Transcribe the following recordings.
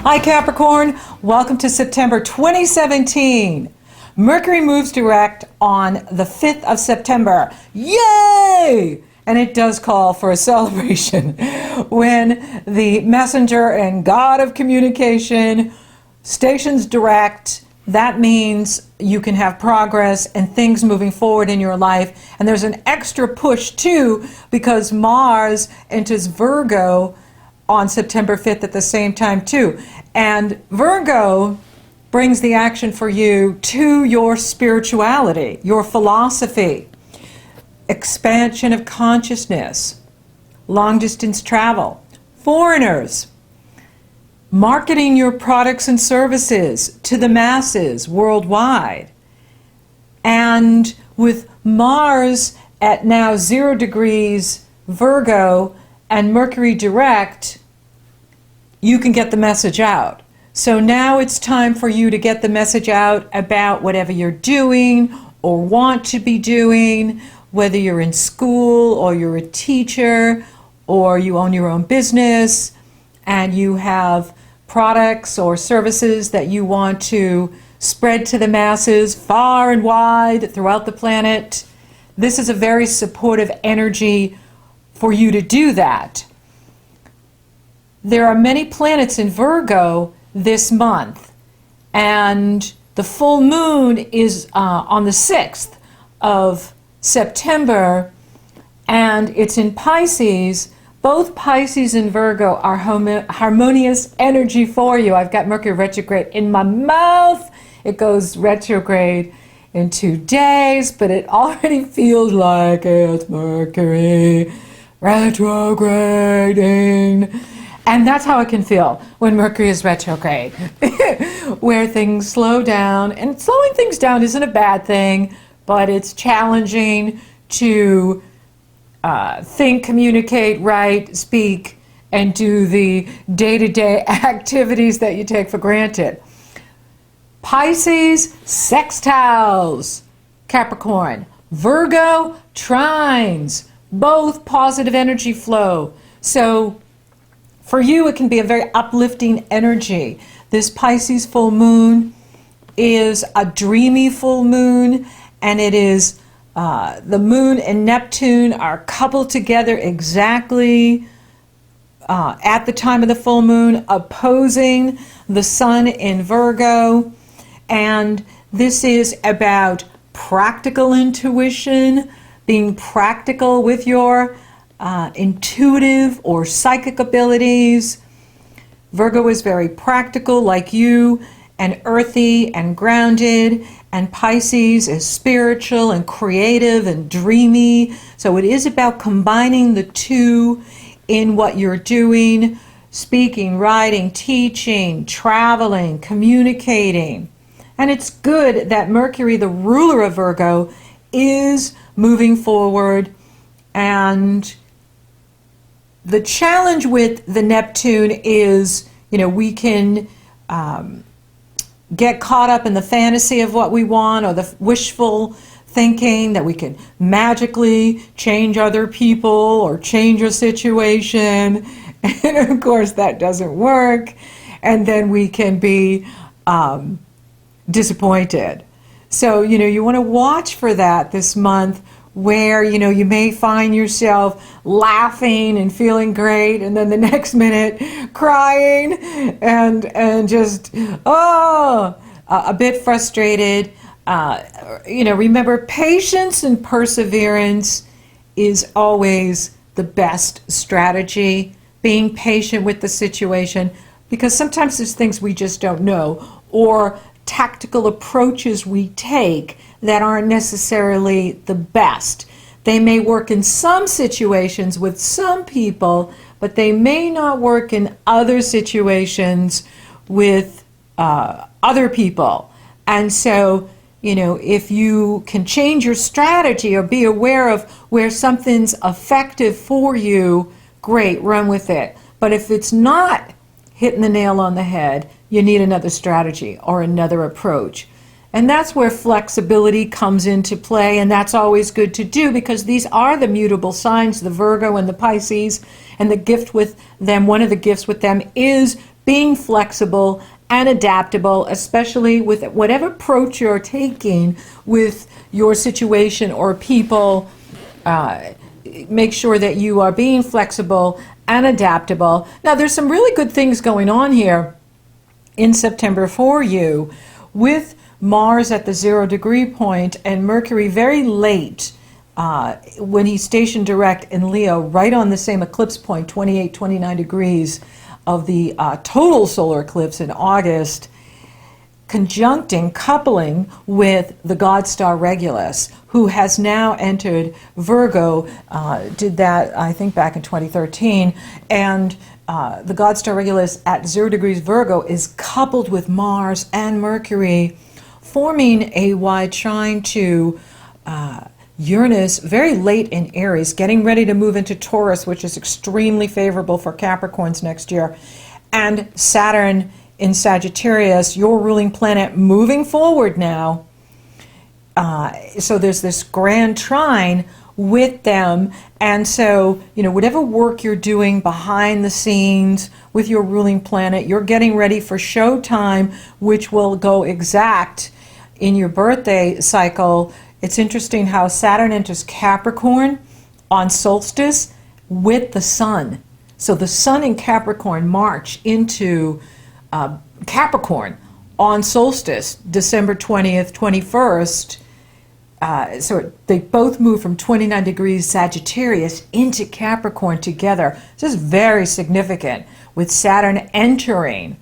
Hi Capricorn, welcome to September 2017. Mercury moves direct on the 5th of September. Yay! And it does call for a celebration when the messenger and god of communication stations direct. That means you can have progress and things moving forward in your life. And there's an extra push too because Mars enters Virgo on September 5th at the same time too. And Virgo brings the action for you to your spirituality, your philosophy, expansion of consciousness, long distance travel, foreigners, marketing your products and services to the masses worldwide. And with Mars at now 0 degrees Virgo and Mercury direct, you can get the message out. So now it's time for you to get the message out about whatever you're doing or want to be doing, whether you're in school or you're a teacher or you own your own business and you have products or services that you want to spread to the masses far and wide throughout the planet. This is a very supportive energy for you to do that. There are many planets in Virgo this month, and the full moon is on the 6th of September, and it's in Pisces. Both Pisces and Virgo are harmonious energy for you. I've got Mercury retrograde in my mouth. It goes retrograde in 2 days, but it already feels like it's Mercury retrograding. And that's how it can feel when Mercury is retrograde, where things slow down. And slowing things down isn't a bad thing, but it's challenging to think, communicate, write, speak, and do the day-to-day activities that you take for granted. Pisces, sextiles, Capricorn, Virgo, trines, both positive energy flow. So for you, it can be a very uplifting energy. This Pisces full moon is a dreamy full moon, and it is the moon and Neptune are coupled together exactly at the time of the full moon, opposing the sun in Virgo. And this is about practical intuition, being practical with your intuitive or psychic abilities. Virgo is very practical like you, and earthy and grounded, and Pisces is spiritual and creative and dreamy. So it is about combining the two in what you're doing, speaking, writing, teaching, traveling, communicating. And it's good that Mercury, the ruler of Virgo, is moving forward. And the challenge with the Neptune is, we can get caught up in the fantasy of what we want or the wishful thinking that we can magically change other people or change a situation. And of course that doesn't work. And then we can be disappointed. So, you want to watch for that this month, where you may find yourself laughing and feeling great, and then the next minute crying and just a bit frustrated. Remember, patience and perseverance is always the best strategy. Being patient with the situation, because sometimes there's things we just don't know, or tactical approaches we take that aren't necessarily the best. They may work in some situations with some people, but they may not work in other situations with other people. And so, if you can change your strategy or be aware of where something's effective for you, great, run with it. But if it's not hitting the nail on the head, you need another strategy or another approach. And that's where flexibility comes into play, and that's always good to do because these are the mutable signs, the Virgo and the Pisces, and the gift with them, one of the gifts with them is being flexible and adaptable, especially with whatever approach you're taking with your situation or people. Make sure that you are being flexible and adaptable. Now, there's some really good things going on here in September for you, with Mars at the 0 degree point and Mercury very late when he's stationed direct in Leo, right on the same eclipse point, 28, 29 degrees of the total solar eclipse in August, coupling with the god star Regulus, who has now entered Virgo, did that, I think, back in 2013, and the god star Regulus at 0 degrees Virgo is coupled with Mars and Mercury, forming a wide trine to Uranus very late in Aries, getting ready to move into Taurus, which is extremely favorable for Capricorns next year, and Saturn in Sagittarius, your ruling planet, moving forward now. So there's this grand trine with them, and so, you know, whatever work you're doing behind the scenes with your ruling planet, you're getting ready for showtime, which will go exact in your birthday cycle. It's interesting how Saturn enters Capricorn on solstice with the sun. So the sun and Capricorn march into Capricorn on solstice, December 20th, 21st. So they both move from 29 degrees Sagittarius into Capricorn together. This is very significant, with Saturn entering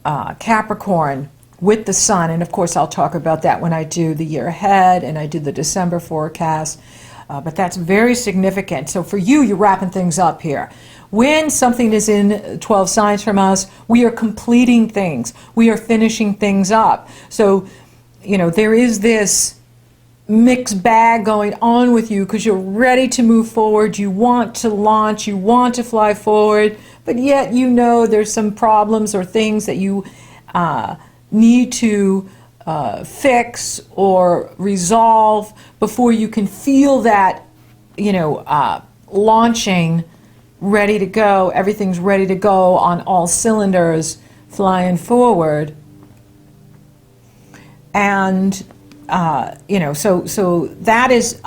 Capricorn with the sun. And of course, I'll talk about that when I do the year ahead and I do the December forecast. But that's very significant. So for you, you're wrapping things up here. When something is in 12 signs from us, we are completing things. We are finishing things up. So, you know, there is this mixed bag going on with you because you're ready to move forward. You want to launch. You want to fly forward. But yet, you know, there's some problems or things that you need to fix or resolve before you can feel that, you know, launching, ready to go. Everything's ready to go on all cylinders, flying forward. And, you know, so that is,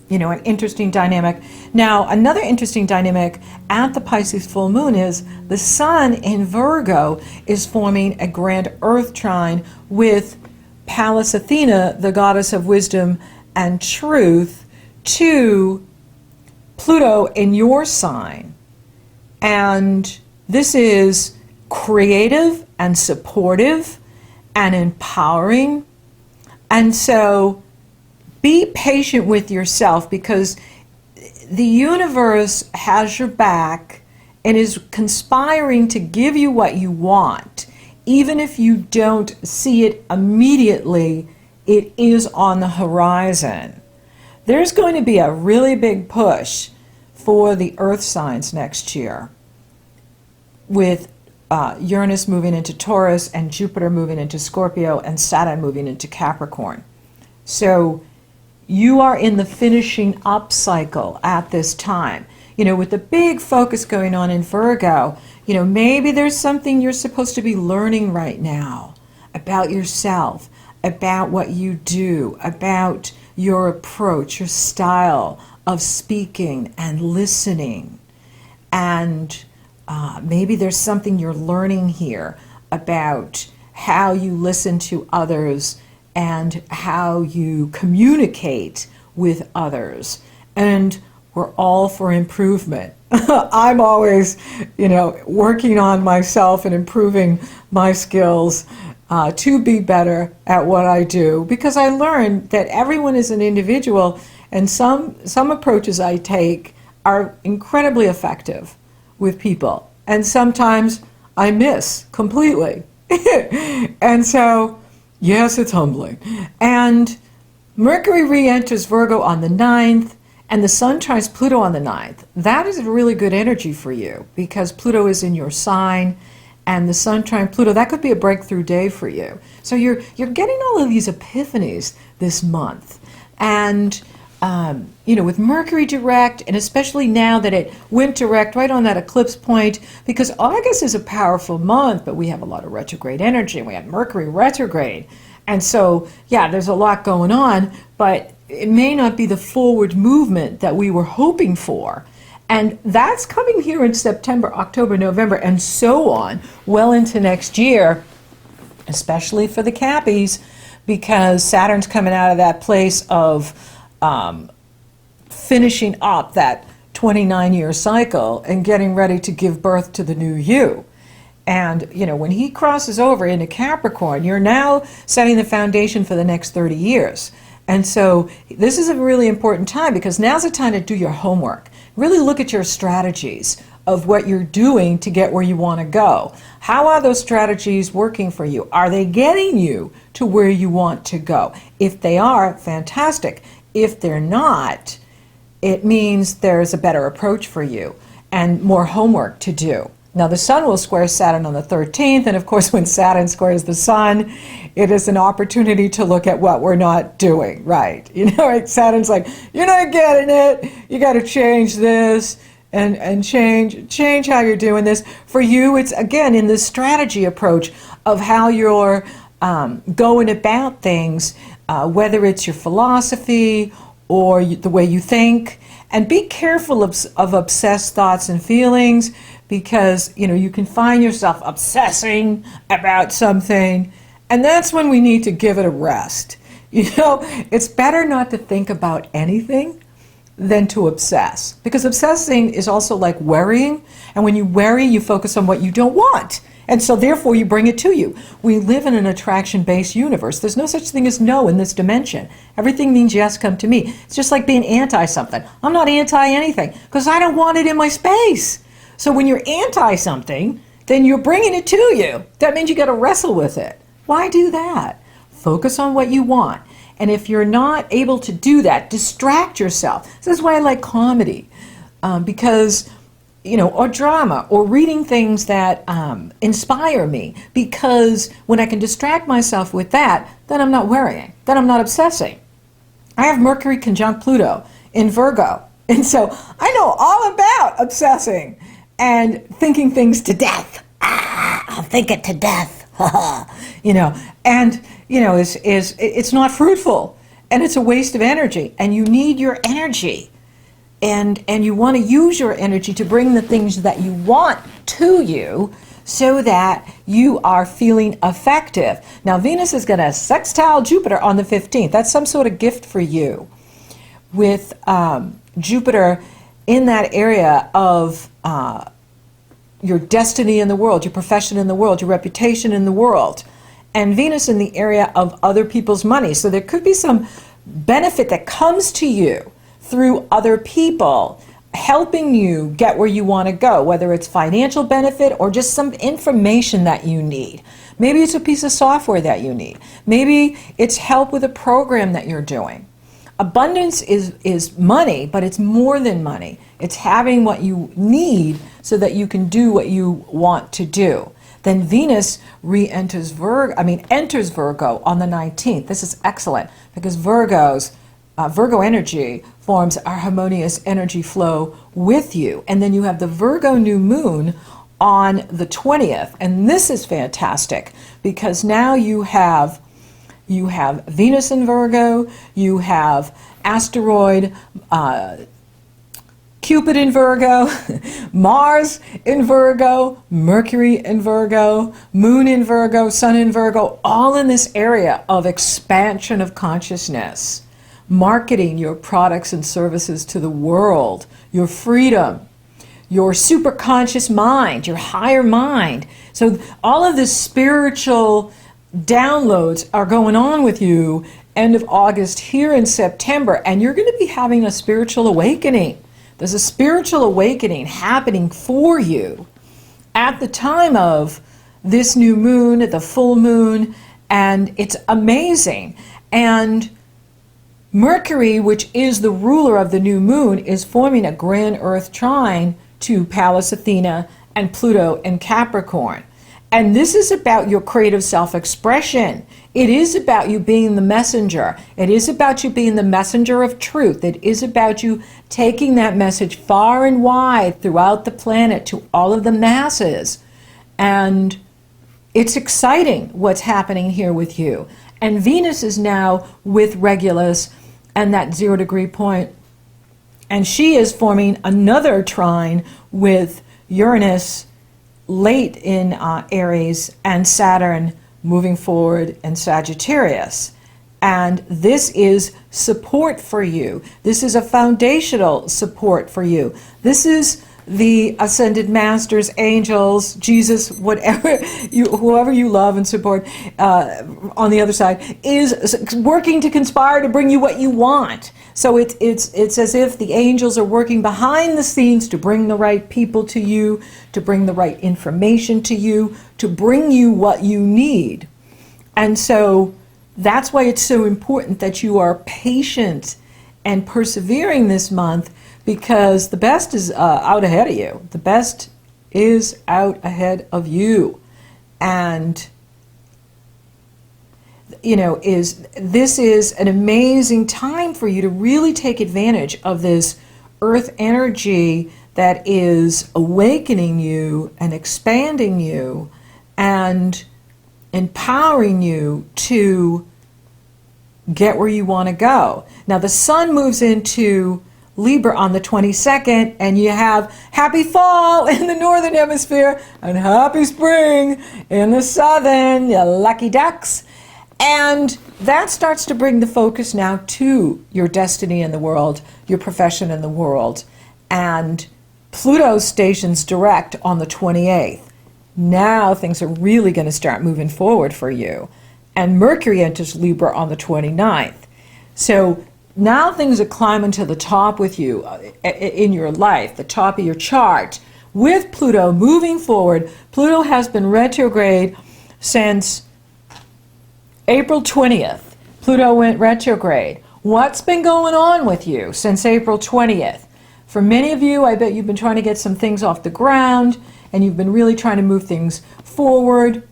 you know, an interesting dynamic. Now, another interesting dynamic at the Pisces full moon is the sun in Virgo is forming a grand earth trine with Pallas Athena, the goddess of wisdom and truth, to Pluto in your sign. And this is creative and supportive and empowering. And so be patient with yourself, because the universe has your back and is conspiring to give you what you want. Even if you don't see it immediately, it is on the horizon. There's going to be a really big push for the earth signs next year, with Uranus moving into Taurus and Jupiter moving into Scorpio and Saturn moving into Capricorn. So you are in the finishing up cycle at this time. You know, with the big focus going on in Virgo, you know, maybe there's something you're supposed to be learning right now about yourself, about what you do, about your approach, your style of speaking and listening. And maybe there's something you're learning here about how you listen to others and how you communicate with others. And we're all for improvement. I'm always, you know, working on myself and improving my skills to be better at what I do, because I learned that everyone is an individual, and some approaches I take are incredibly effective with people, and sometimes I miss completely. And so, yes, it's humbling. And Mercury re-enters Virgo on the 9th, and the Sun trines Pluto on the 9th. That is a really good energy for you, because Pluto is in your sign, and the Sun trine Pluto, that could be a breakthrough day for you. So you're getting all of these epiphanies this month. And with Mercury direct, and especially now that it went direct right on that eclipse point, because August is a powerful month, but we have a lot of retrograde energy, and we have Mercury retrograde. And so, yeah, there's a lot going on, but it may not be the forward movement that we were hoping for. And that's coming here in September, October, November, and so on, well into next year, especially for the Cappies, because Saturn's coming out of that place of finishing up that 29-year cycle and getting ready to give birth to the new you. And, when he crosses over into Capricorn, you're now setting the foundation for the next 30 years. And so this is a really important time, because now's the time to do your homework. Really look at your strategies of what you're doing to get where you want to go. How are those strategies working for you? Are they getting you to where you want to go? If they are, fantastic. If they're not, it means there's a better approach for you and more homework to do. Now, the Sun will square Saturn on the 13th, and of course, when Saturn squares the Sun, it is an opportunity to look at what we're not doing right. Saturn's like, you're not getting it. You got to change this and change how you're doing this. For you, it's, again, in the strategy approach of how you're going about things, whether it's your philosophy or the way you think. And be careful of obsessed thoughts and feelings, because you can find yourself obsessing about something, and that's when we need to give it a rest. It's better not to think about anything than to obsess, because obsessing is also like worrying, and when you worry, you focus on what you don't want, and so therefore you bring it to you. We live in an attraction-based universe. There's no such thing as no in this dimension. Everything means yes, come to me. It's just like being anti-something. I'm not anti-anything because I don't want it in my space. So when you're anti-something, then you're bringing it to you. That means you got to wrestle with it. Why do that? Focus on what you want. And if you're not able to do that, distract yourself. This is why I like comedy, because, or drama, or reading things that inspire me. Because when I can distract myself with that, then I'm not worrying. Then I'm not obsessing. I have Mercury conjunct Pluto in Virgo. And so I know all about obsessing and thinking things to death. I'll think it to death. It's not fruitful, and it's a waste of energy, and you need your energy, and you want to use your energy to bring the things that you want to you, so that you are feeling effective. Now, Venus is going to sextile Jupiter on the 15th. That's some sort of gift for you, with Jupiter in that area of your destiny in the world, your profession in the world, your reputation in the world, and Venus in the area of other people's money. So there could be some benefit that comes to you through other people helping you get where you want to go, whether it's financial benefit or just some information that you need. Maybe it's a piece of software that you need. Maybe it's help with a program that you're doing. Abundance is money, but it's more than money. It's having what you need so that you can do what you want to do. Then Venus enters Virgo on the 19th. This is excellent, because Virgo energy forms our harmonious energy flow with you. And then you have the Virgo new moon on the 20th. And this is fantastic, because now you have Venus in Virgo, you have asteroid Cupid in Virgo, Mars in Virgo, Mercury in Virgo, Moon in Virgo, Sun in Virgo, all in this area of expansion of consciousness, marketing your products and services to the world, your freedom, your superconscious mind, your higher mind. So all of this spiritual downloads are going on with you end of August here in September, and you're going to be having a spiritual awakening. There's a spiritual awakening happening for you at the time of this new moon, the full moon, and it's amazing. And Mercury, which is the ruler of the new moon, is forming a grand Earth trine to Pallas Athena and Pluto in Capricorn. And this is about your creative self-expression. It is about you being the messenger. It is about you being the messenger of truth. It is about you taking that message far and wide throughout the planet to all of the masses. And it's exciting what's happening here with you. And Venus is now with Regulus and that 0 degree point. And she is forming another trine with Uranus late in Aries and Saturn moving forward in Sagittarius. And this is support for you. This is a foundational support for you. This is the ascended masters, angels, Jesus, whatever whoever you love and support on the other side is working to conspire to bring you what you want. So it's as if the angels are working behind the scenes to bring the right people to you, to bring the right information to you, to bring you what you need. And so that's why it's so important that you are patient and persevering this month, because the best is out ahead of you. The best is out ahead of you. And this is an amazing time for you to really take advantage of this earth energy that is awakening you and expanding you and empowering you to get where you want to go. Now the sun moves into Libra on the 22nd, and you have happy fall in the northern hemisphere and happy spring in the southern, you lucky ducks. And that starts to bring the focus now to your destiny in the world, your profession in the world. And Pluto stations direct on the 28th. Now things are really going to start moving forward for you. And Mercury enters Libra on the 29th. So now things are climbing to the top with you in your life, the top of your chart. With Pluto moving forward, Pluto has been retrograde since April 20th. Pluto went retrograde. What's been going on with you since April 20th? For many of you, I bet you've been trying to get some things off the ground, and you've been really trying to move things forward.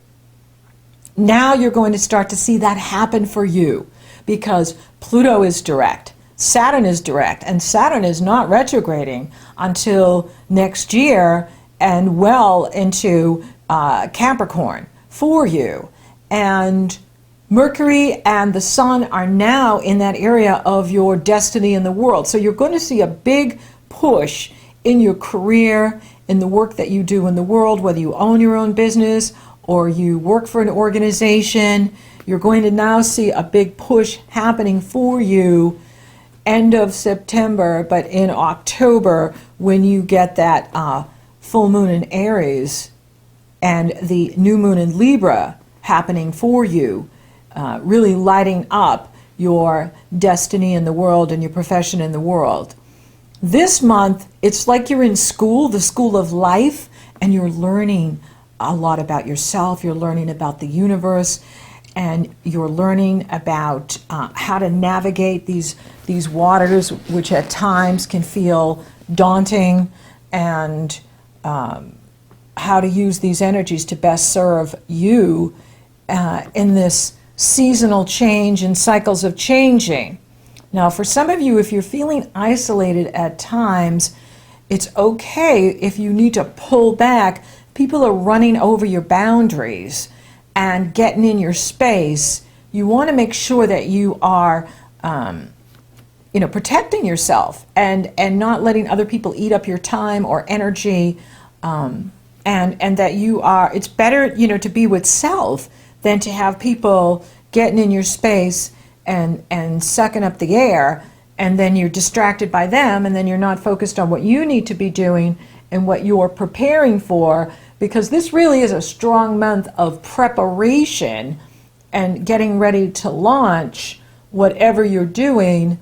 Now you're going to start to see that happen for you, because Pluto is direct, Saturn is direct, and Saturn is not retrograding until next year and well into Capricorn for you. And Mercury and the Sun are now in that area of your destiny in the world. So you're going to see a big push in your career, in the work that you do in the world, whether you own your own business or you work for an organization. You're going to now see a big push happening for you end of September, but in October when you get that full moon in Aries and the new moon in Libra happening for you, really lighting up your destiny in the world and your profession in the world. This month, it's like you're in school, the school of life, and you're learning a lot about yourself, you're learning about the universe, and you're learning about how to navigate these waters, which at times can feel daunting, and how to use these energies to best serve you in this seasonal change and cycles of changing. Now, for some of you, if you're feeling isolated at times, it's okay if you need to pull back. People are running over your boundaries and getting in your space. You want to make sure that you are protecting yourself and not letting other people eat up your time or energy, and that you are, it's better to be with self than to have people getting in your space and sucking up the air, and then you're distracted by them, and then you're not focused on what you need to be doing and what you're preparing for, because this really is a strong month of preparation and getting ready to launch whatever you're doing.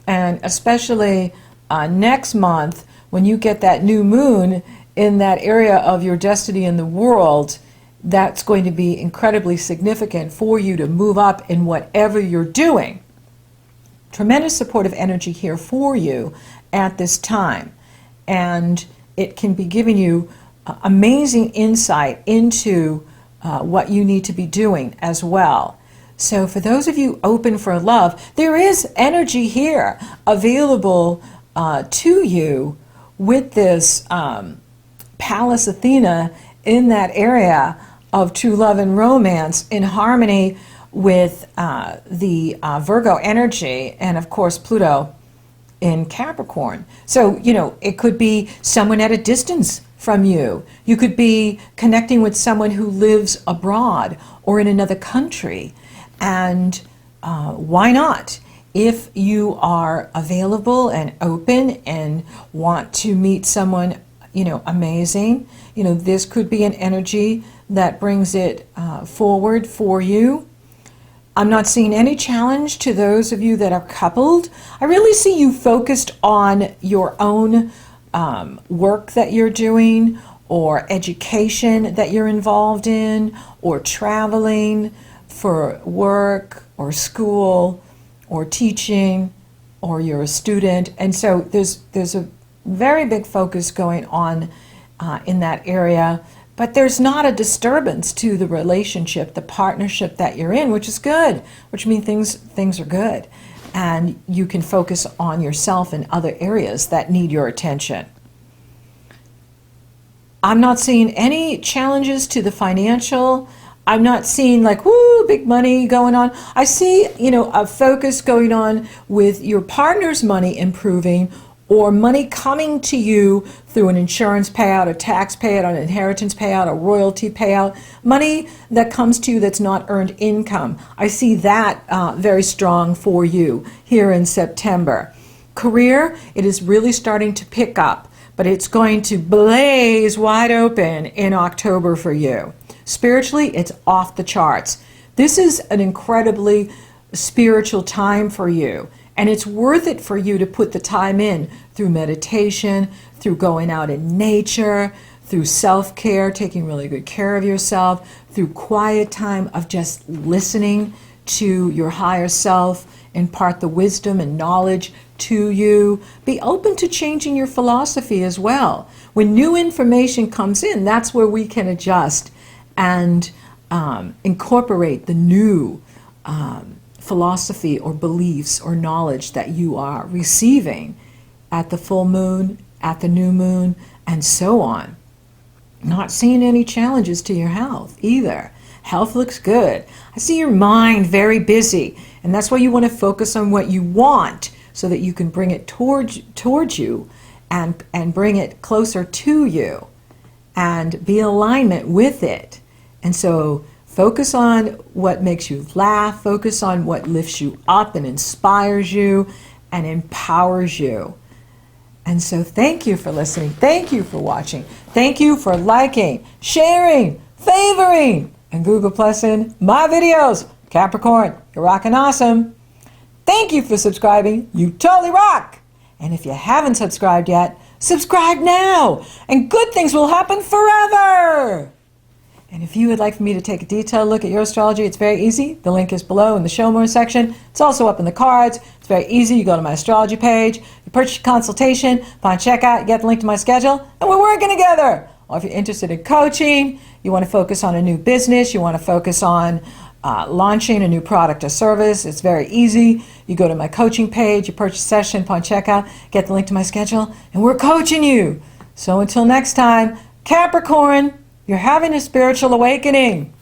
And especially next month, when you get that new moon in that area of your destiny in the world, that's going to be incredibly significant for you to move up in whatever you're doing. Tremendous supportive energy here for you at this time. And it can be giving you amazing insight into what you need to be doing as well. So for those of you open for love, there is energy here available to you with this Pallas Athena in that area of true love and romance, in harmony with the Virgo energy, and of course Pluto in Capricorn. So, you know, it could be someone at a distance from you. You could be connecting with someone who lives abroad or in another country. And why not? If you are available and open and want to meet someone, you know, amazing, you know, this could be an energy that brings it forward for you. I'm not seeing any challenge to those of you that are coupled. I really see you focused on your own work that you're doing, or education that you're involved in, or traveling for work or school or teaching, or you're a student. And so there's a very big focus going on in that area. But there's not a disturbance to the relationship, the partnership that you're in, which is good, which means things are good. And you can focus on yourself in other areas that need your attention. I'm not seeing any challenges to the financial. I'm not seeing like, woo, big money going on. I see, you know, a focus going on with your partner's money improving, or money coming to you through an insurance payout, a tax payout, an inheritance payout, a royalty payout, money that comes to you that's not earned income. I see that very strong for you here in September. Career, it is really starting to pick up, but it's going to blaze wide open in October for you. Spiritually, it's off the charts. This is an incredibly spiritual time for you. And it's worth it for you to put the time in through meditation, through going out in nature, through self-care, taking really good care of yourself, through quiet time of just listening to your higher self, impart the wisdom and knowledge to you. Be open to changing your philosophy as well. When new information comes in, that's where we can adjust and incorporate the new philosophy or beliefs or knowledge that you are receiving at the full moon, at the new moon, and so on. Not seeing any challenges to your health either. Health looks good. I see your mind very busy, and that's why you want to focus on what you want so that you can bring it towards you and bring it closer to you and be in alignment with it. And so focus on what makes you laugh. Focus on what lifts you up and inspires you and empowers you. And so thank you for listening. Thank you for watching. Thank you for liking, sharing, favoring, and Google Plusing my videos. Capricorn, you're rocking awesome. Thank you for subscribing. You totally rock. And if you haven't subscribed yet, subscribe now. And good things will happen forever. And if you would like for me to take a detailed look at your astrology, it's very easy. The link is below in the Show More section. It's also up in the cards. It's very easy. You go to my astrology page, you purchase a consultation, upon checkout, you get the link to my schedule, and we're working together. Or if you're interested in coaching, you want to focus on a new business, you want to focus on launching a new product or service, it's very easy. You go to my coaching page, you purchase a session, upon checkout, get the link to my schedule, and we're coaching you. So until next time, Capricorn, you're having a spiritual awakening.